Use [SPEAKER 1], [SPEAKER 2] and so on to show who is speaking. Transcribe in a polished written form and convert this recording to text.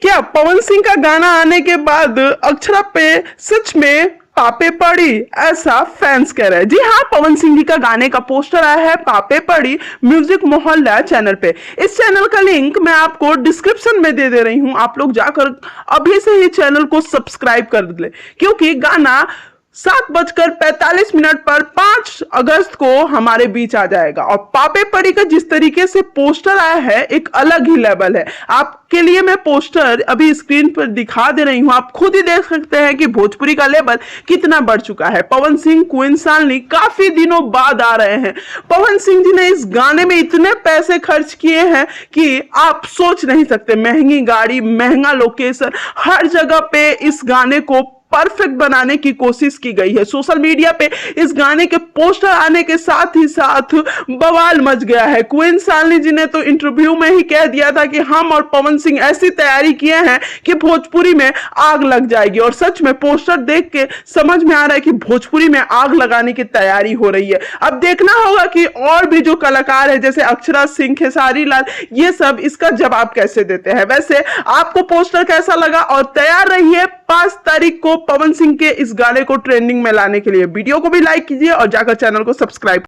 [SPEAKER 1] क्या पवन सिंह का गाना आने के बाद अक्षरा पे सच में पापे पड़ी, ऐसा फैंस कह रहे हैं। जी हाँ, पवन सिंह जी का गाने का पोस्टर आया है पापे पड़ी म्यूजिक मोहल्ला चैनल पे। इस चैनल का लिंक मैं आपको डिस्क्रिप्शन में दे रही हूं, आप लोग जाकर अभी से ही चैनल को सब्सक्राइब कर ले, क्योंकि गाना 7:45 पर 5 अगस्त को हमारे बीच आ जाएगा। और पापे पड़ी का जिस तरीके से पोस्टर आया है, एक अलग ही लेवल है। आपके लिए मैं पोस्टर अभी स्क्रीन पर दिखा दे रही हूं, आप खुद ही देख सकते हैं कि भोजपुरी का लेवल कितना बढ़ चुका है। पवन सिंह, क्वीन सालनी काफी दिनों बाद आ रहे हैं। पवन सिंह जी ने इस गाने में इतने पैसे खर्च किए हैं कि आप सोच नहीं सकते। महंगी गाड़ी, महंगा लोकेशन, हर जगह पे इस गाने को परफेक्ट बनाने की कोशिश की गई है। सोशल मीडिया पे इस गाने के पोस्टर आने के साथ ही साथ बवाल मच गया है। क्वीन सालनी जी ने तो इंटरव्यू में ही कह दिया था कि हम और पवन सिंह ऐसी तैयारी किए हैं कि भोजपुरी में आग लग जाएगी। और सच में पोस्टर देख के समझ में आ रहा है कि भोजपुरी में आग लगाने की तैयारी हो रही है। अब देखना होगा कि और भी जो कलाकार है जैसे अक्षरा सिंह, खेसारी लाल, ये सब इसका जवाब कैसे देते हैं। वैसे आपको पोस्टर कैसा लगा? और तैयार रहिए 5 तारीख को पवन सिंह के इस गाने को ट्रेंडिंग में लाने के लिए। वीडियो को भी लाइक कीजिए और जाकर चैनल को सब्सक्राइब